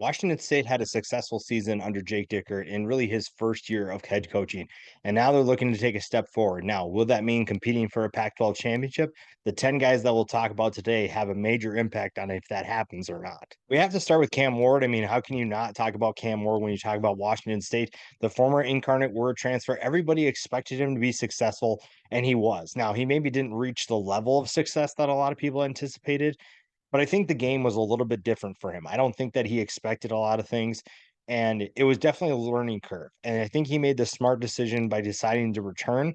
Washington State had a successful season under Jake Dickert in really his first year of head coaching, and now they're looking to take a step forward. Now, will that mean competing for a Pac-12 championship? The 10 guys that we'll talk about today have a major impact on if that happens or not. We have to start with Cam Ward. I mean, how can you not talk about Cam Ward when you talk about Washington State? The former incarnate word transfer, everybody expected him to be successful, and he was. Now, he maybe didn't reach the level of success that a lot of people anticipated, but I think the game was a little bit different for him. I don't think that he expected a lot of things, and it was definitely a learning curve. And I think he made the smart decision by deciding to return.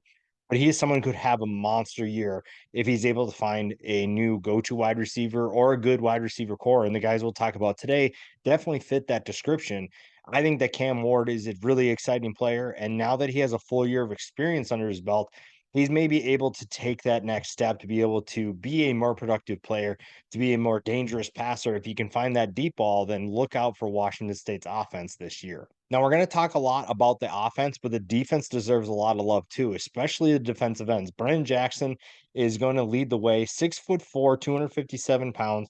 But he is someone who could have a monster year if he's able to find a new go-to wide receiver or a good wide receiver core. And the guys we'll talk about today definitely fit that description. I think that Cam Ward is a really exciting player. And now that he has a full year of experience under his belt, he's maybe able to take that next step to be able to be a more productive player, to be a more dangerous passer. If you can find that deep ball, then look out for Washington State's offense this year. Now, we're going to talk a lot about the offense, but the defense deserves a lot of love too, especially the defensive ends. Brennan Jackson is going to lead the way, 6'4", 257 pounds.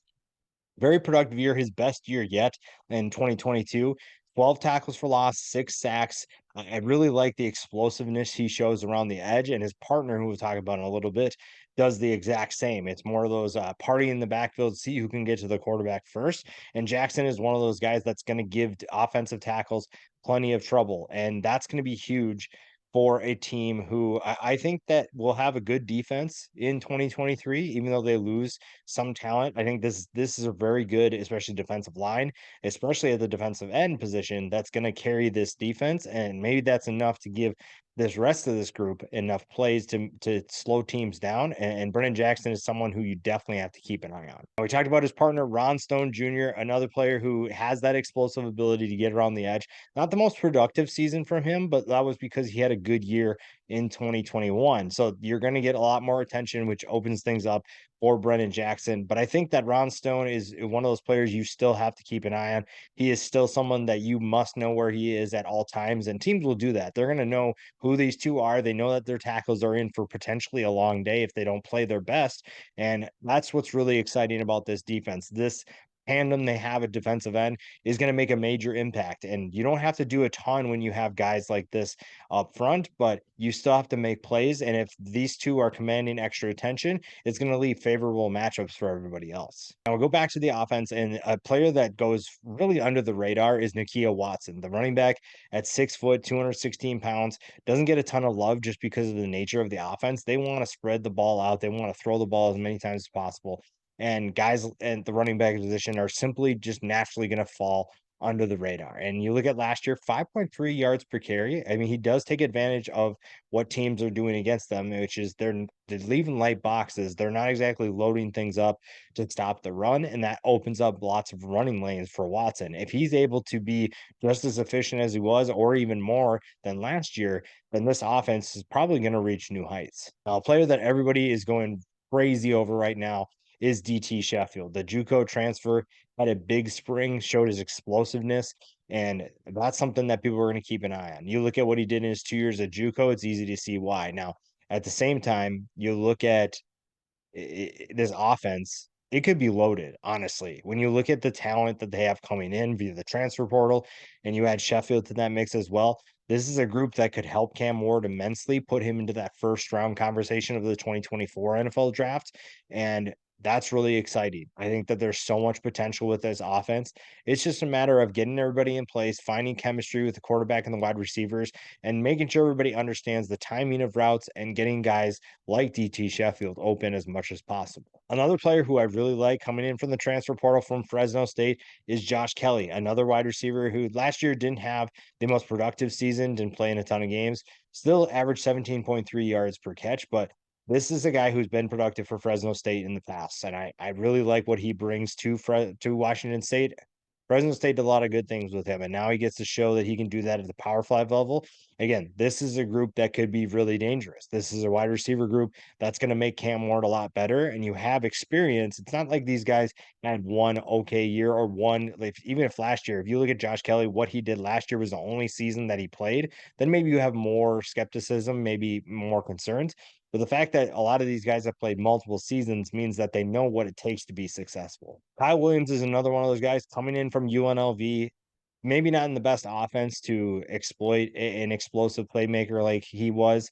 Very productive year, his best year yet in 2022. 12 tackles for loss, 6 sacks. I really like the explosiveness he shows around the edge, and his partner, who we'll talk about in a little bit, does the exact same. It's more of those party in the backfield, see who can get to the quarterback first. And Jackson is one of those guys that's going to give offensive tackles plenty of trouble, and that's going to be huge for a team who I think that will have a good defense in 2023, even though they lose some talent. I think this is a very good, especially defensive line, especially at the defensive end position, that's going to carry this defense, and maybe that's enough to give this rest of this group enough plays to slow teams down. And Brennan Jackson is someone who you definitely have to keep an eye on. We talked about his partner Ron Stone Jr., another player who has that explosive ability to get around the edge. Not the most productive season from him, but that was because he had a good year in 2021. So you're going to get a lot more attention, which opens things up for Brennan Jackson. But I think that Ron Stone is one of those players you still have to keep an eye on. He is still someone that you must know where he is at all times, and teams will do that. They're going to know who these two are. They know that their tackles are in for potentially a long day if they don't play their best. And that's what's really exciting about this defense. This tandem they have at defensive end is going to make a major impact. And you don't have to do a ton when you have guys like this up front, but you still have to make plays. And if these two are commanding extra attention, it's going to leave favorable matchups for everybody else. Now we'll go back to the offense, and a player that goes really under the radar is NAKIA Watson, the running back at 6 foot, 216 pounds. Doesn't get a ton of love just because of the nature of the offense. They want to spread the ball out. They want to throw the ball as many times as possible. And guys at the running back position are simply just naturally going to fall under the radar. And you look at last year, 5.3 yards per carry. I mean, he does take advantage of what teams are doing against them, which is they're leaving light boxes. They're not exactly loading things up to stop the run, and that opens up lots of running lanes for Watson. If he's able to be just as efficient as he was, or even more than last year, then this offense is probably going to reach new heights. Now, a player that everybody is going crazy over right now is DT Sheffield. The JUCO transfer had a big spring, showed his explosiveness, and that's something that people are going to keep an eye on. You look at what he did in his 2 years at JUCO, it's easy to see why. Now, at the same time, you look at this offense, it could be loaded, honestly. When you look at the talent that they have coming in via the transfer portal, and you add Sheffield to that mix as well, this is a group that could help Cam Ward immensely, put him into that first round conversation of the 2024 NFL draft. And that's really exciting. I think that there's so much potential with this offense. It's just a matter of getting everybody in place, finding chemistry with the quarterback and the wide receivers, and making sure everybody understands the timing of routes and getting guys like DT Sheffield open as much as possible. Another player who I really like coming in from the transfer portal from Fresno State is Josh Kelly, another wide receiver who last year didn't have the most productive season, didn't play in a ton of games, still averaged 17.3 yards per catch, but this is a guy who's been productive for Fresno State in the past, and I really like what he brings to Washington State. Fresno State did a lot of good things with him, and now he gets to show that he can do that at the Power 5 level. Again, this is a group that could be really dangerous. This is a wide receiver group that's going to make Cam Ward a lot better, and you have experience. It's not like these guys had one okay year or one, like, even if last year, if you look at Josh Kelly, what he did last year was the only season that he played, then maybe you have more skepticism, maybe more concerns. But the fact that a lot of these guys have played multiple seasons means that they know what it takes to be successful. Kyle Williams is another one of those guys coming in from UNLV, maybe not in the best offense to exploit an explosive playmaker like he was.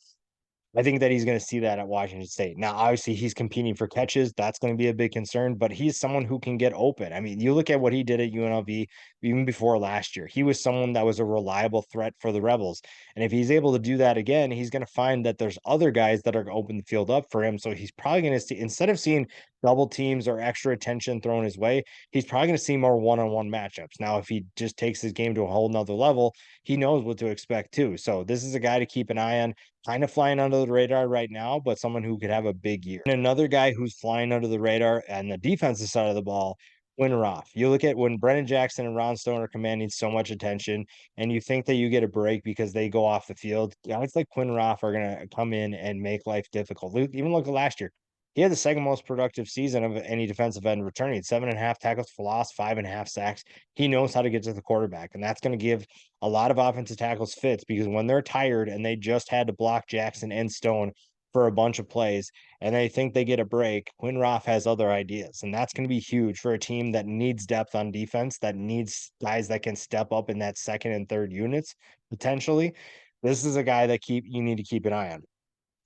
I think that he's gonna see that at Washington State. Now, obviously, he's competing for catches, that's gonna be a big concern, but he's someone who can get open. I mean, you look at what he did at UNLV even before last year. He was someone that was a reliable threat for the Rebels, and if he's able to do that again, he's gonna find that there's other guys that are gonna open the field up for him, so he's probably gonna see, instead of seeing double teams or extra attention thrown his way, he's probably gonna see more one-on-one matchups. Now, if he just takes his game to a whole nother level, he knows what to expect too. So this is a guy to keep an eye on, kind of flying under the radar right now, but someone who could have a big year. And another guy who's flying under the radar on the defensive side of the ball, QUINN ROFF. You look at when Brennan Jackson and Ron Stone are commanding so much attention, and you think that you get a break because they go off the field. Guys like QUINN ROFF are going to come in and make life difficult. Even look at last year. He had the second most productive season of any defensive end returning, 7.5 tackles for loss, 5.5 sacks. He knows how to get to the quarterback, and that's going to give a lot of offensive tackles fits because when they're tired and they just had to block Jackson and Stone for a bunch of plays and they think they get a break, QUINN ROFF has other ideas. And that's going to be huge for a team that needs depth on defense, that needs guys that can step up in that second and third units potentially. This is a guy that you need to keep an eye on.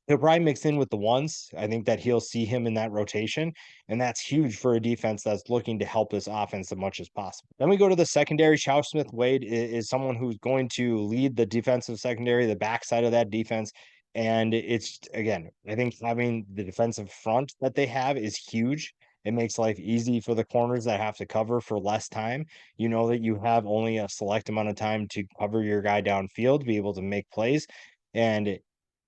He'll probably mix in with the ones. I think that he'll see him in that rotation, and that's huge for a defense that's looking to help this offense as much as possible. Then we go to the secondary. CHAU Smith-Wade is someone who's going to lead the defensive secondary, the backside of that defense. And it's, again, I think having the defensive front that they have is huge. It makes life easy for the corners that have to cover for less time. You know that you have only a select amount of time to cover your guy downfield, be able to make plays. And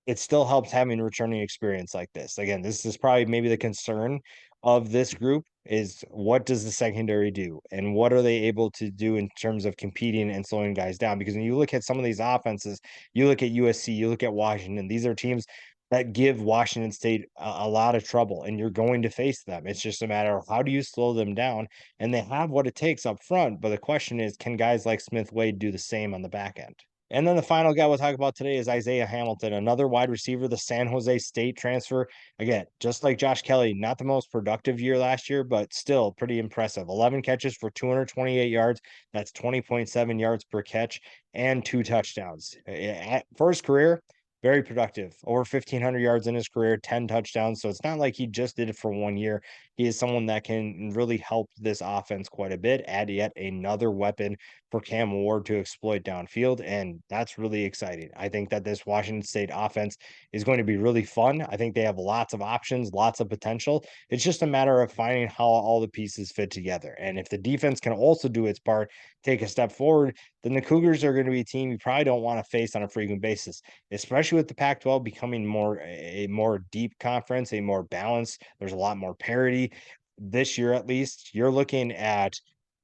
it still helps having returning experience like this. Again, this is probably maybe the concern of this group is what does the secondary do and what are they able to do in terms of competing and slowing guys down? Because when you look at some of these offenses, you look at USC, you look at Washington, these are teams that give Washington State a lot of trouble and you're going to face them. It's just a matter of how do you slow them down? And they have what it takes up front. But the question is, can guys like Smith Wade do the same on the back end? And then the final guy we'll talk about today is Isaiah Hamilton, another wide receiver, the San Jose State transfer. Again, just like Josh Kelly, not the most productive year last year, but still pretty impressive. 11 catches for 228 yards. That's 20.7 yards per catch and 2 touchdowns. For his career, very productive. Over 1,500 yards in his career, 10 touchdowns. So it's not like he just did it for 1 year. He is someone that can really help this offense quite a bit, add yet another weapon for Cam Ward to exploit downfield. And that's really exciting. I think that this Washington State offense is going to be really fun. I think they have lots of options, lots of potential. It's just a matter of finding how all the pieces fit together. And if the defense can also do its part, take a step forward, then the Cougars are going to be a team you probably don't want to face on a frequent basis, especially with the Pac-12 becoming a more deep conference, a more balanced. There's a lot more parity this year, at least. You're looking at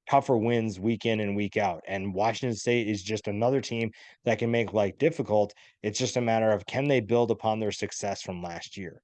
tougher wins week in and week out. And Washington State is just another team that can make life difficult. It's just a matter of can they build upon their success from last year.